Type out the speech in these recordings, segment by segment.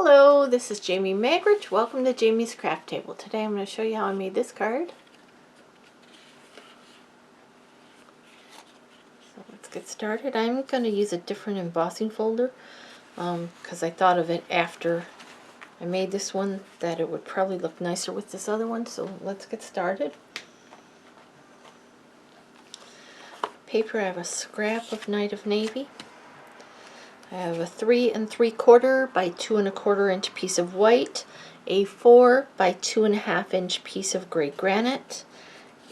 Hello, this is Jamie Magridge. Welcome to Jamie's Craft Table. Today I'm going to show you how I made this card. So let's get started. I'm going to use a different embossing folder because I thought of it after I made this one that it would probably look nicer with this other one. So let's get started. Paper, I have a scrap of Night of Navy. I have a 3 3/4 by 2 1/4 inch piece of white, a 4 by 2 1/2 inch piece of gray granite,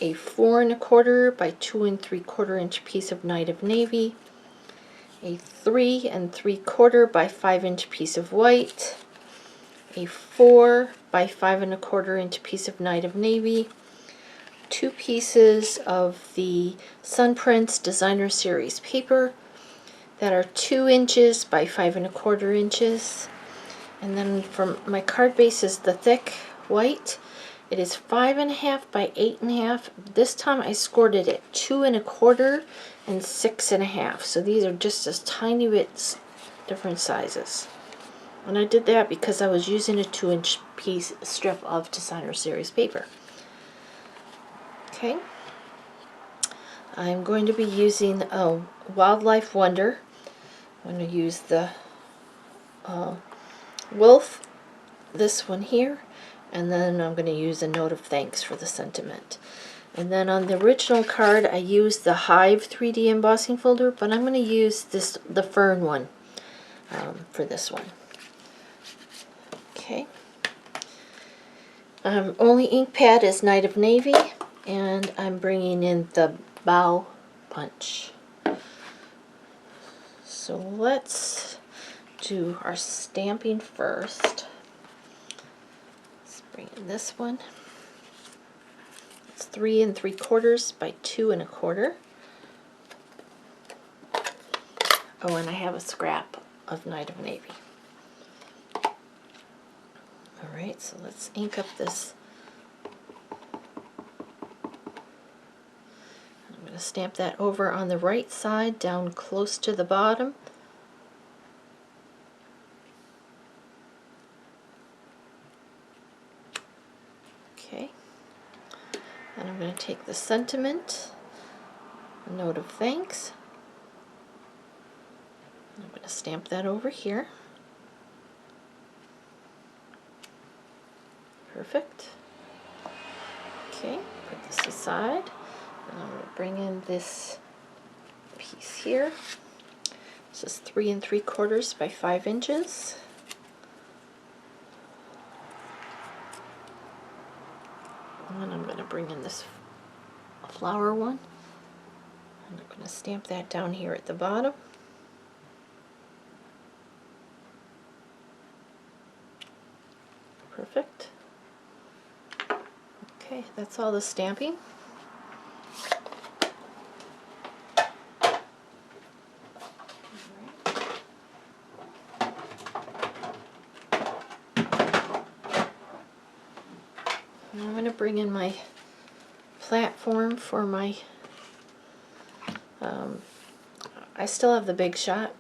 a 4 1/4 by 2 3/4 inch piece of Night of Navy, a 3 3/4 by 5 inch piece of white, a 4 by 5 1/4 inch piece of Night of Navy, 2 pieces of the Sun Prints Designer Series paper that are 2 inches by 5 1/4 inches. And then from my card base is the thick white. It is 5 1/2 by 8 1/2. This time I scored it at 2 1/4 and 6 1/2. So these are just as tiny bits different sizes. And I did that because I was using a 2-inch piece strip of Designer Series paper. Okay. I'm going to be using a Wildlife Wonder. I'm going to use the Wolf, this one here, and then I'm going to use a Note of Thanks for the sentiment. And then on the original card I used the Hive 3D embossing folder, but I'm going to use the Fern one for this one. Okay. Only ink pad is Night of Navy, and I'm bringing in the bough punch. So let's do our stamping first. Let's bring in this one. It's 3 3/4 by 2 1/4. Oh, and I have a scrap of Night of Navy. Alright, so let's ink up this. I'm going to stamp that over on the right side, down close to the bottom. Okay. And I'm going to take the sentiment, a Note of Thanks. I'm going to stamp that over here. Perfect. Okay, put this aside. And I'm going to bring in this piece here. This is 3 3/4 by 5 inches. And then I'm going to bring in this flower one. And I'm going to stamp that down here at the bottom. Perfect. Okay, that's all the stamping. Now I'm going to bring in my platform for my, I still have the Big Shot.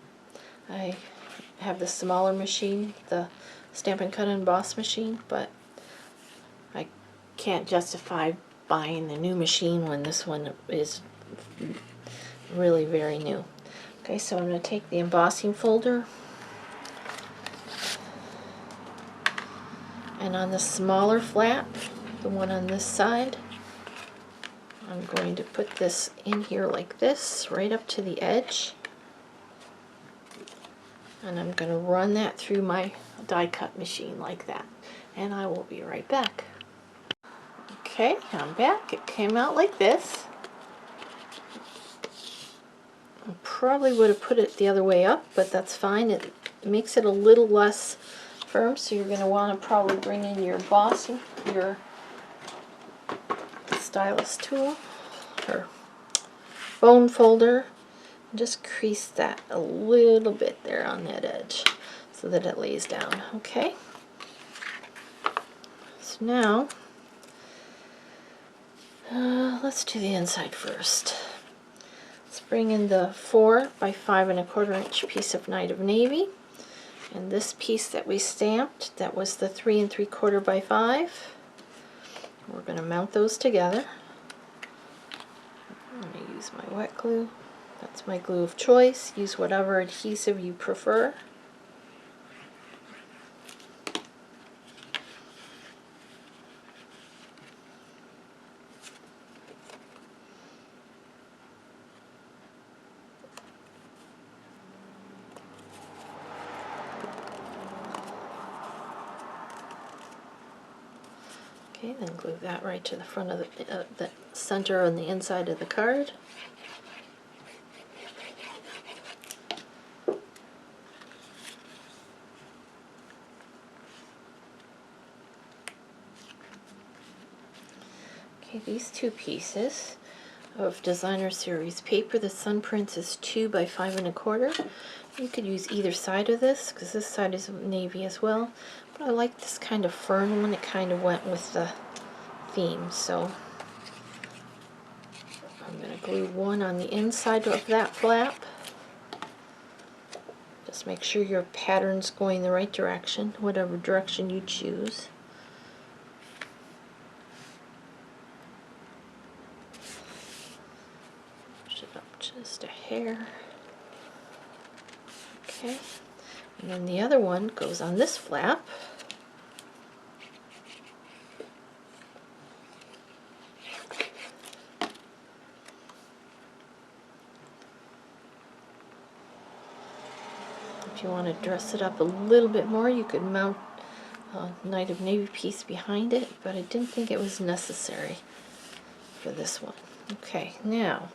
I have the smaller machine, the Stamp and Cut and Emboss machine, but I can't justify buying the new machine when this one is really very new. Okay, so I'm going to take the embossing folder, and on the smaller flap, the one on this side, I'm going to put this in here like this, right up to the edge. And I'm going to run that through my die cut machine like that. And I will be right back. Okay, I'm back. It came out like this. I probably would have put it the other way up, but that's fine. It makes it a little less firm, so you're going to want to probably bring in your embossing, your stylus tool or bone folder, and just crease that a little bit there on that edge so that it lays down. Okay, so now let's do the inside first. Let's bring in the 4 by 5 1/4 inch piece of Night of Navy. And this piece that we stamped, that was the 3 3/4 by 5. We're going to mount those together. I'm going to use my wet glue. That's my glue of choice. Use whatever adhesive you prefer. Okay, then glue that right to the front of the center on the inside of the card. Okay, these two pieces of designer series paper, the sun prints is 2 by 5 1/4. You could use either side of this because this side is navy as well, but I like this kind of fern one. It kind of went with the theme, so I'm going to glue one on the inside of that flap. Just make sure your pattern's going the right direction, whatever direction you choose. Push it up just a hair. Okay, and then the other one goes on this flap. If you want to dress it up a little bit more, you could mount a Night of Navy piece behind it, but I didn't think it was necessary for this one. Okay, now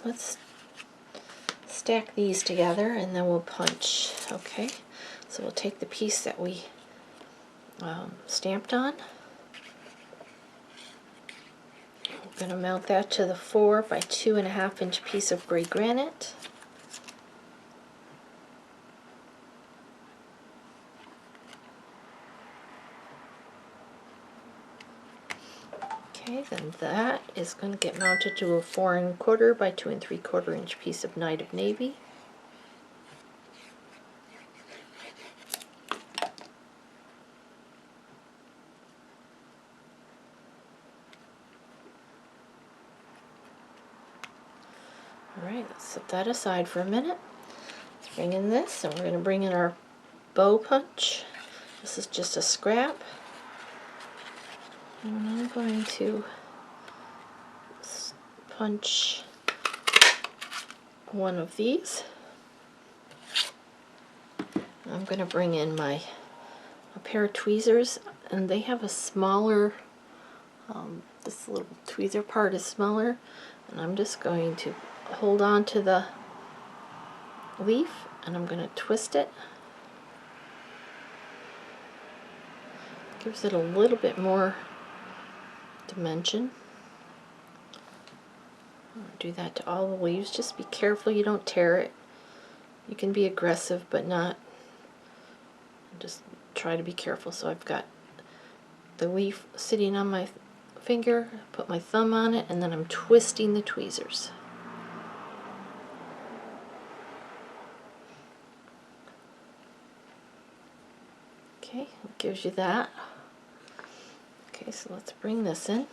let's stack these together and then we'll punch. Okay, so we'll take the piece that we stamped on. We're going to mount that to the 4 by 2 1/2 inch piece of gray granite. Okay, then that is going to get mounted to a 4 1/4 by 2 3/4 inch piece of Night of Navy. Alright, let's set that aside for a minute. Let's bring in this, and we're going to bring in our bow punch. This is just a scrap. And I'm going to punch one of these. I'm going to bring in a pair of tweezers, and they have a smaller, this little tweezer part is smaller, and I'm just going to hold on to the leaf and I'm going to twist it. Gives it a little bit more dimension. Do that to all the leaves. Just be careful you don't tear it. You can be aggressive, but not. Just try to be careful. So I've got the leaf sitting on my finger, put my thumb on it, and then I'm twisting the tweezers. Okay, it gives you that. Okay, so let's bring this in.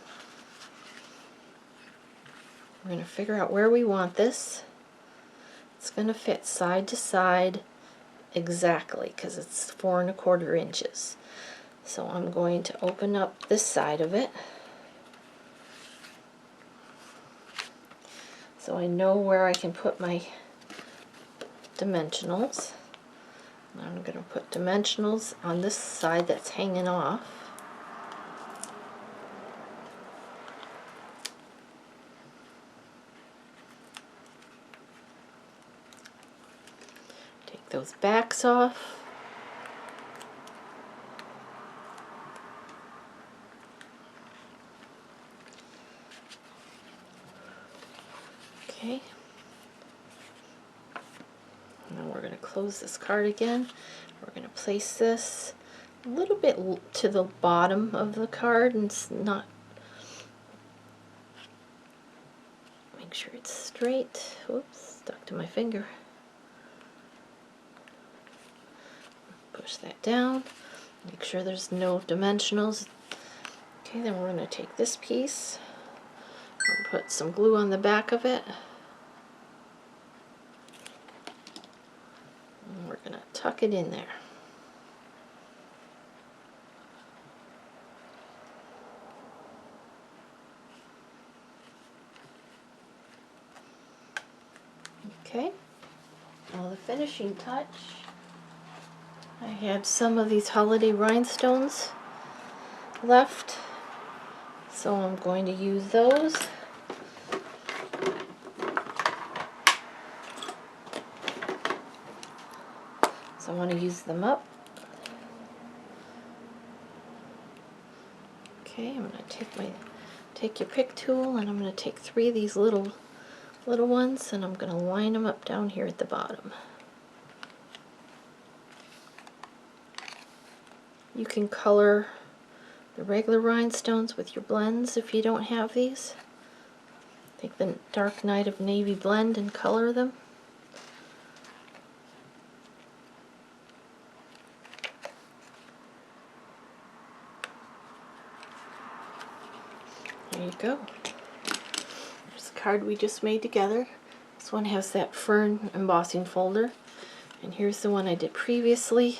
We're going to figure out where we want this. It's going to fit side to side exactly because it's 4 1/4 inches. So I'm going to open up this side of it so I know where I can put my dimensionals. I'm going to put dimensionals on this side that's hanging off. Take those backs off. Okay. Now we're going to close this card again. We're going to place this a little bit to the bottom of the card and not. Make sure it's straight. Oops, stuck to my finger. Push that down. Make sure there's no dimensionals. Okay, then we're going to take this piece and put some glue on the back of it. And we're going to tuck it in there. Okay, now the finishing touch. I had some of these holiday rhinestones left, so I'm going to use those. So I want to use them up. Okay, I'm going to take your pick tool, and I'm going to take 3 of these little ones, and I'm going to line them up down here at the bottom. You can color the regular rhinestones with your blends if you don't have these. Take the dark night of navy blend and color them. There you go. There's the card we just made together. This one has that fern embossing folder. And here's the one I did previously.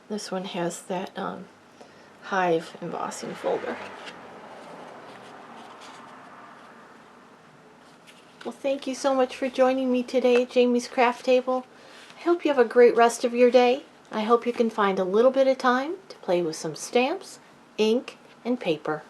This one has that hive embossing folder. Well, thank you so much for joining me today at Jamie's Craft Table. I hope you have a great rest of your day. I hope you can find a little bit of time to play with some stamps, ink, and paper.